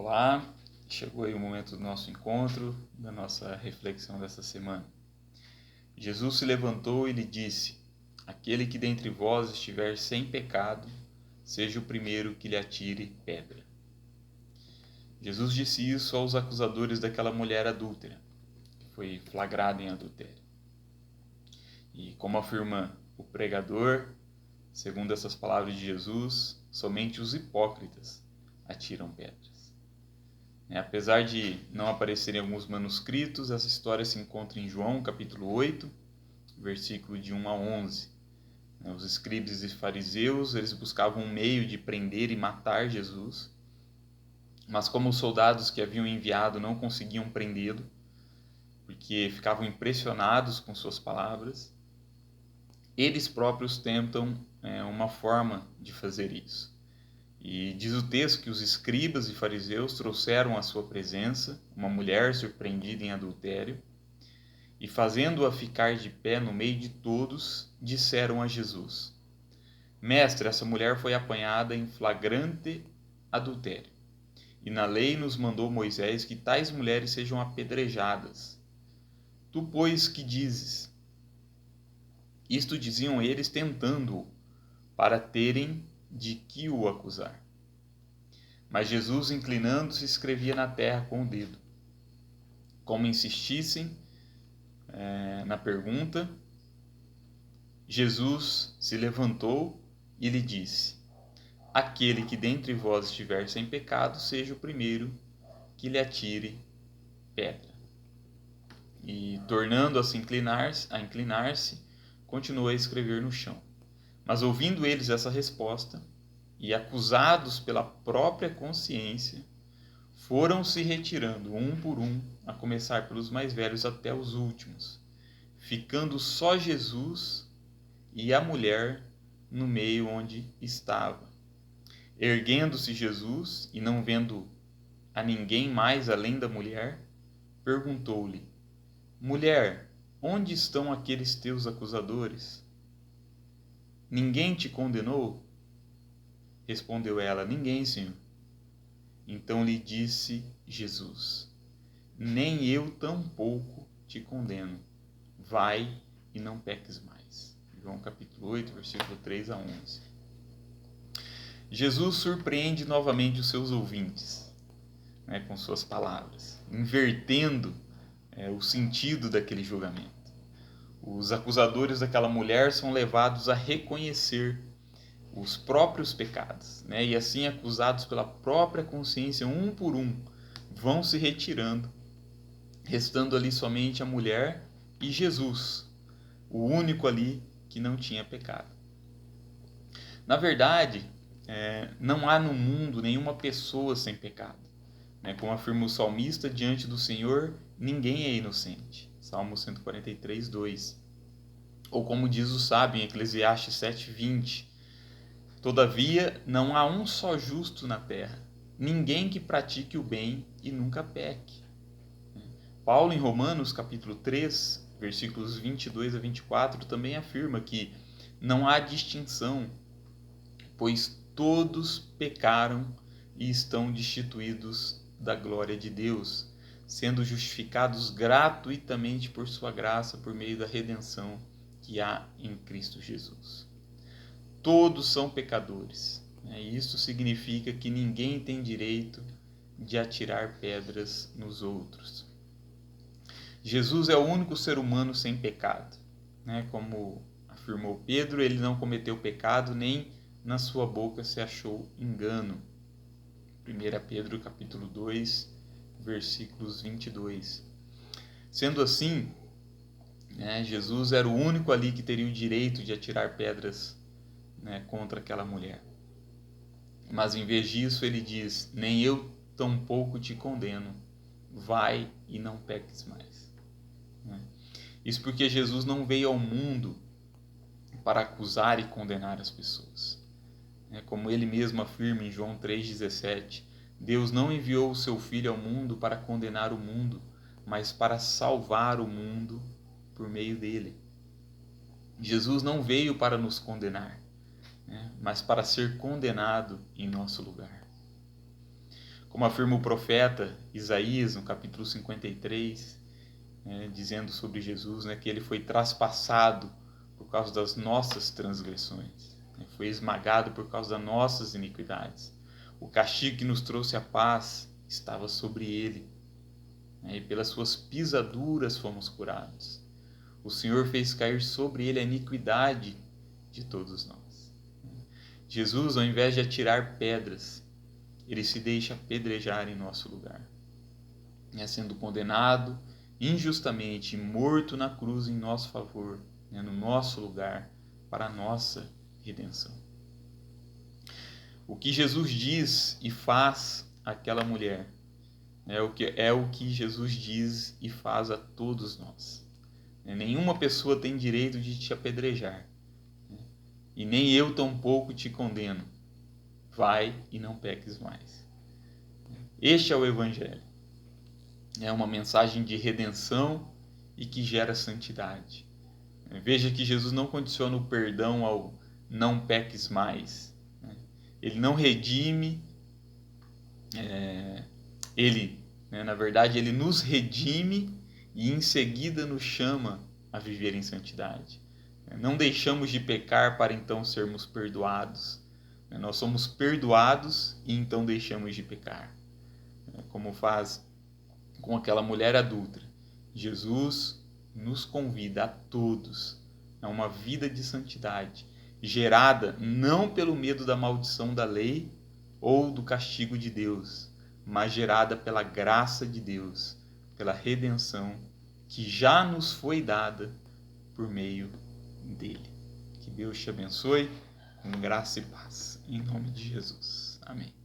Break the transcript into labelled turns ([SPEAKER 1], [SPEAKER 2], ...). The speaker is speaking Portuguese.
[SPEAKER 1] Olá, chegou aí o momento do nosso encontro, da nossa reflexão dessa semana. Jesus se levantou e lhe disse: Aquele que dentre vós estiver sem pecado, seja o primeiro que lhe atire pedra. Jesus disse isso aos acusadores daquela mulher adúltera, que foi flagrada em adultério. E como afirma o pregador, segundo essas palavras de Jesus, somente os hipócritas atiram pedras. Apesar de não aparecer em alguns manuscritos, essa história se encontra em João, capítulo 8, versículo de 1 a 11. Os escribas e fariseus, eles buscavam um meio de prender e matar Jesus, mas como os soldados que haviam enviado não conseguiam prendê-lo, porque ficavam impressionados com suas palavras, eles próprios tentam uma forma de fazer isso. E diz o texto que os escribas e fariseus trouxeram à sua presença uma mulher surpreendida em adultério e, fazendo-a ficar de pé no meio de todos, disseram a Jesus: Mestre, essa mulher foi apanhada em flagrante adultério. E na lei nos mandou Moisés que tais mulheres sejam apedrejadas. Tu, pois, que dizes? Isto diziam eles tentando-o, para terem de que o acusar. Mas Jesus, inclinando-se, escrevia na terra com o dedo. Como insistissem na pergunta, Jesus se levantou e lhe disse: Aquele que dentre vós estiver sem pecado, seja o primeiro que lhe atire pedra. E, tornando-se a inclinar-se, continuou a escrever no chão. Mas ouvindo eles essa resposta, e acusados pela própria consciência, foram se retirando um por um, a começar pelos mais velhos até os últimos, ficando só Jesus e a mulher no meio onde estava. Erguendo-se Jesus, e não vendo a ninguém mais além da mulher, perguntou-lhe: Mulher, onde estão aqueles teus acusadores? Ninguém te condenou? Respondeu ela: Ninguém, Senhor. Então lhe disse Jesus: Nem eu tampouco te condeno. Vai e não peques mais. João capítulo 8, versículo 3 a 11. Jesus surpreende novamente os seus ouvintes, com suas palavras, invertendo o sentido daquele julgamento. Os acusadores daquela mulher são levados a reconhecer os próprios pecados, e assim acusados pela própria consciência, um por um, vão se retirando, restando ali somente a mulher e Jesus, o único ali que não tinha pecado. Na verdade, não há no mundo nenhuma pessoa sem pecado. Como afirma o salmista, diante do Senhor ninguém é inocente. Salmo 143, 2. Ou como diz o sábio em Eclesiastes 7:20, Todavia, não há um só justo na terra, ninguém que pratique o bem e nunca peque. Paulo, em Romanos, capítulo 3, versículos 22 a 24, também afirma que não há distinção, pois todos pecaram e estão destituídos da glória de Deus, sendo justificados gratuitamente por sua graça, por meio da redenção que há em Cristo Jesus. Todos são pecadores. E isso significa que ninguém tem direito de atirar pedras nos outros. Jesus é o único ser humano sem pecado. Como afirmou Pedro, ele não cometeu pecado, nem na sua boca se achou engano. 1 Pedro capítulo 2, versículos 22. Sendo assim, Jesus era o único ali que teria o direito de atirar pedras contra aquela mulher. Mas em vez disso ele diz: nem eu tampouco te condeno, vai e não peques mais. Isso porque Jesus não veio ao mundo para acusar e condenar as pessoas. Como ele mesmo afirma em João 3,17, Deus não enviou o seu Filho ao mundo para condenar o mundo, mas para salvar o mundo por meio dele. Jesus não veio para nos condenar, mas para ser condenado em nosso lugar. Como afirma o profeta Isaías, no capítulo 53, dizendo sobre Jesus, que ele foi traspassado por causa das nossas transgressões, foi esmagado por causa das nossas iniquidades. O castigo que nos trouxe a paz estava sobre ele, e pelas suas pisaduras fomos curados. O Senhor fez cair sobre ele a iniquidade de todos nós. Jesus, ao invés de atirar pedras, ele se deixa apedrejar em nosso lugar, sendo condenado injustamente e morto na cruz em nosso favor, no nosso lugar, para a nossa redenção. O que Jesus diz e faz àquela mulher é o que Jesus diz e faz a todos nós. Nenhuma pessoa tem direito de te apedrejar, e nem eu tampouco te condeno. Vai e não peques mais. Este é o Evangelho. É uma mensagem de redenção e que gera santidade. Veja que Jesus não condiciona o perdão ao não peques mais. Ele não redime, na verdade, ele nos redime e em seguida nos chama a viver em santidade. Não deixamos de pecar para então sermos perdoados. Nós somos perdoados e então deixamos de pecar. Como faz com aquela mulher adúltera. Jesus nos convida a todos a uma vida de santidade, gerada não pelo medo da maldição da lei ou do castigo de Deus, mas gerada pela graça de Deus, pela redenção que já nos foi dada por meio dele. Que Deus te abençoe com graça e paz. Em nome de Jesus. Amém.